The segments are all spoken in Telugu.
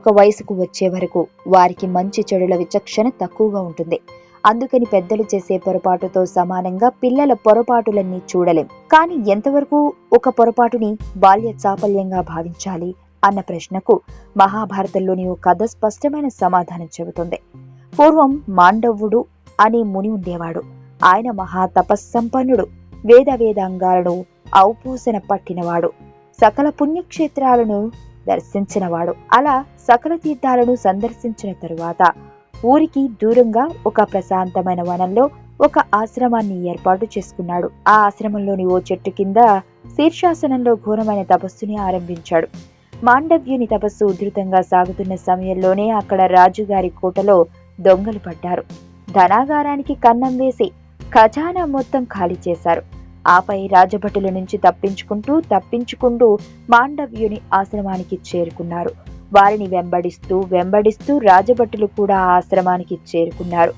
ఒక వయసుకు వచ్చే వరకు వారికి మంచి చెడుల విచక్షణ తక్కువగా ఉంటుంది. అందుకని పెద్దలు చేసే పొరపాటుతో సమానంగా పిల్లల పొరపాటులన్నీ చూడలేం. కానీ ఎంతవరకు ఒక పొరపాటుని బాల్య చాపల్యంగా భావించాలి అన్న ప్రశ్నకు మహాభారతంలోని ఓ కథ స్పష్టమైన సమాధానం చెబుతుంది. పూర్వం మాండవ్యుడు అనే ముని ఉండేవాడు. ఆయన మహా తపస్సంపన్నుడు, వేదాంగాలను ఔపూసన పట్టినవాడు, సకల పుణ్యక్షేత్రాలను దర్శించినవాడు. అలా సకల తీర్థాలను సందర్శించిన తరువాత ఊరికి దూరంగా ఒక ప్రశాంతమైన వనంలో ఒక ఆశ్రమాన్ని ఏర్పాటు చేసుకున్నాడు. ఆ ఆశ్రమంలోని ఓ చెట్టు కింద శీర్షాసనంలో ఘోరమైన తపస్సుని ఆరంభించాడు. మాండవ్యుని తపస్సు ఉధృతంగా సాగుతున్న సమయంలోనే అక్కడ రాజుగారి కోటలో దొంగలు పడ్డారు. ధనాగారానికి కన్నం వేసి ఖజానా మొత్తం ఖాళీ చేశారు. ఆపై రాజభటుల నుంచి తప్పించుకుంటూ మాండవ్యుని ఆశ్రమానికి చేరుకున్నారు. వారిని వెంబడిస్తూ రాజభటులు కూడా ఆశ్రమానికి చేరుకున్నారు.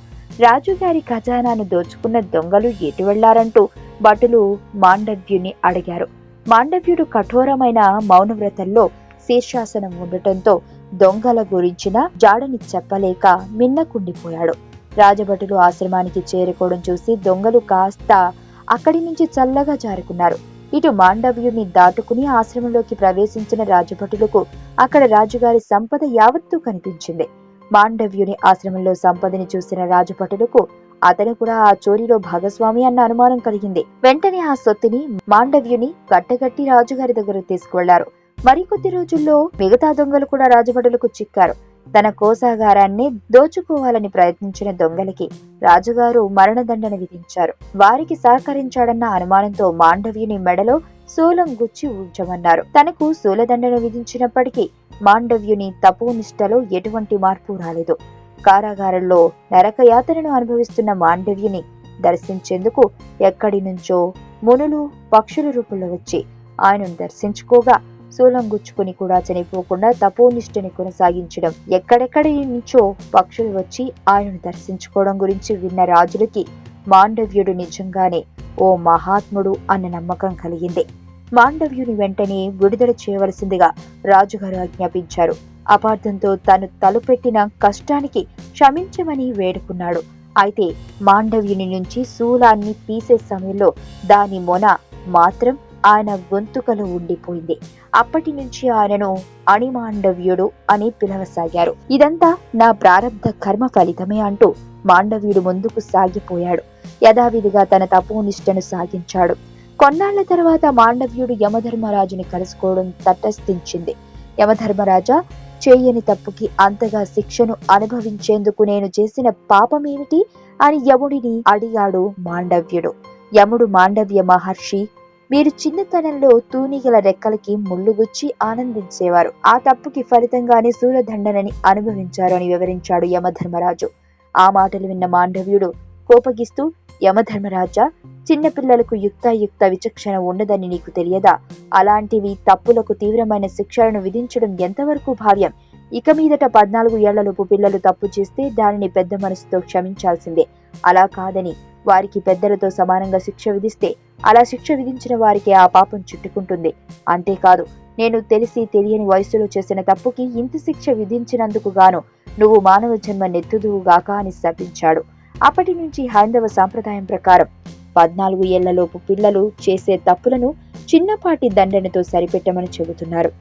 రాజుగారి ఖజానాను దోచుకున్న దొంగలు ఎటు వెళ్లారంటూ భటులు మాండవ్యుని అడిగారు. మాండవ్యుడు కఠోరమైన మౌనవ్రతంలో శీర్షాసనం ఉండటంతో దొంగల గురించిన జాడని చెప్పలేక మిన్నకుండిపోయాడు. రాజభటులు ఆశ్రమానికి చేరుకోవడం చూసి దొంగలు కాస్త అక్కడి నుంచి చల్లగా జారుకున్నారు. ఇటు మాండవ్యుని దాటుకుని ఆశ్రమంలోకి ప్రవేశించిన రాజభటులకు అక్కడ రాజుగారి సంపద యావత్తూ కనిపించింది. మాండవ్యుని ఆశ్రమంలో సంపదని చూసిన రాజభటులకు అతను కూడా ఆ చోరీలో భాగస్వామి అన్న అనుమానం కలిగింది. వెంటనే ఆ సొత్తుని మాండవ్యుని కట్టగట్టి రాజుగారి దగ్గరకు తీసుకువెళ్లారు. మరికొద్ది రోజుల్లో మిగతా దొంగలు కూడా రాజభటులకు చిక్కారు. తన కోశాగారాన్ని దోచుకోవాలని ప్రయత్నించిన దొంగలకి రాజుగారు మరణదండన విధించారు. వారికి సహకరించాడన్న అనుమానంతో మాండవ్యుని మెడలో శూలం గుచ్చి ఉంచమన్నారు. తనకు శూలదండన విధించినప్పటికీ మాండవ్యుని తపోనిష్టలో ఎటువంటి మార్పు రాలేదు. కారాగారంలో నరకయాతనను అనుభవిస్తున్న మాండవ్యుని దర్శించేందుకు ఎక్కడి నుంచో మునులు పక్షుల రూపంలో వచ్చి ఆయనను దర్శించుకోగా శూలం గుచ్చుకుని కూడా చనిపోకుండా తపోనిష్టని కొనసాగించడం, ఎక్కడెక్కడి నుంచో పక్షులు వచ్చి ఆయనను దర్శించుకోవడం గురించి విన్న రాజులకి మాండవ్యుడు నిజంగానే ఓ మహాత్ముడు అన్న నమ్మకం కలిగింది. మాండవ్యుని వెంటనే విడుదల చేయవలసిందిగా రాజుగారు ఆజ్ఞాపించారు. అపార్థంతో తను తలపెట్టిన కష్టానికి క్షమించమని వేడుకున్నాడు. అయితే మాండవ్యుని నుంచి శూలాన్ని తీసే సమయంలో దాని మొన మాత్రం ఆయన గొంతుకలో ఉండిపోయింది. అప్పటి నుంచి ఆయనను అణిమాండవ్యుడు అని పిలవసాగారు. ఇదంతా నా ప్రారబ్ధ కర్మ ఫలితమే అంటూ మాండవ్యుడు ముందుకు సాగిపోయాడు. యథావిధిగా తన తపోనిష్టను సాగించాడు. కొన్నాళ్ల తర్వాత మాండవ్యుడు యమధర్మరాజుని కలుసుకోవడం తటస్థించింది. యమధర్మరాజా, చేయని తప్పుకి అంతగా శిక్షను అనుభవించేందుకు నేను చేసిన పాపమేమిటి అని యముడిని అడిగాడు మాండవ్యుడు. యముడు, మాండవ్య మహర్షి, మీరు చిన్నతనంలో తూనిగల రెక్కలకి ముళ్ళుగుచ్చి ఆనందించేవారు. ఆ తప్పుకి ఫలితంగానే శూలదండనని అనుభవించారు అని వివరించాడు యమధర్మరాజు. ఆ మాటలు విన్న మాండవ్యుడు కోపగిస్తూ, యమధర్మరాజా, చిన్నపిల్లలకు యుక్తాయుక్త విచక్షణ ఉండదని నీకు తెలియదా? అలాంటివి తప్పులకు తీవ్రమైన శిక్షలను విధించడం ఎంతవరకు భావ్యం? ఇక మీదట 14 ఏళ్లలోపు పిల్లలు తప్పు చేస్తే దానిని పెద్ద మనసుతో క్షమించాల్సిందే. అలా కాదని వారికి పెద్దలతో సమానంగా శిక్ష విధిస్తే అలా శిక్ష విధించిన వారికి ఆ పాపం చుట్టుకుంటుంది. అంతేకాదు, నేను తెలిసి తెలియని వయసులో చేసిన తప్పుకి ఇంత శిక్ష విధించినందుకు గాను నువ్వు మానవ జన్మ నెత్తుదువుగాక అని శపించాడు. అప్పటి నుంచి హైందవ సాంప్రదాయం ప్రకారం 14 ఏళ్లలోపు పిల్లలు చేసే తప్పులను చిన్నపాటి దండనతో సరిపెట్టమని చెబుతున్నారు.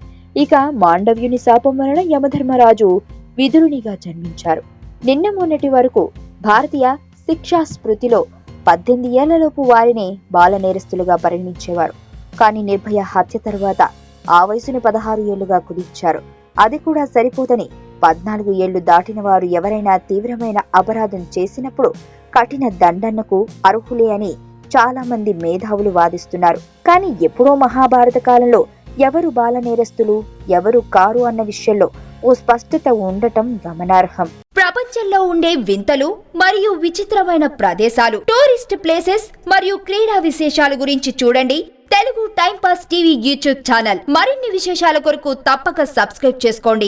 ఇక మాండవ్యుని శాపం వలన యమధర్మరాజు విదురునిగా జన్మించారు. నిన్న మొన్నటి వరకు భారతీయ శిక్షా స్మృతిలో 18 ఏళ్లలోపు వారిని బాల నేరస్తులుగా పరిగణించేవారు. కానీ నిర్భయ హత్య తరువాత ఆ వయసుని 16 ఏళ్లుగా కుదించారు. అది కూడా సరిపోదని 14 ఏళ్లు దాటిన వారు ఎవరైనా తీవ్రమైన అపరాధం చేసినప్పుడు కఠిన దండనకు అర్హులే అని చాలా మంది మేధావులు వాదిస్తున్నారు. కానీ ఎప్పుడో మహాభారత కాలంలో ఎవరు బాల నేరస్తులు, ఎవరు కారు అన్న విషయంలో ఓ స్పష్టత ఉండటం గమనార్హం. ప్రపంచంలో ఉండే వింతలు మరియు విచిత్రమైన ప్రదేశాలు, టూరిస్ట్ ప్లేసెస్ మరియు క్రీడా విశేషాల గురించి చూడండి Telugu time pass TV YouTube channel. మరిన్ని విశేషాల కొరకు తప్పక సబ్స్క్రైబ్ చేసుకోండి.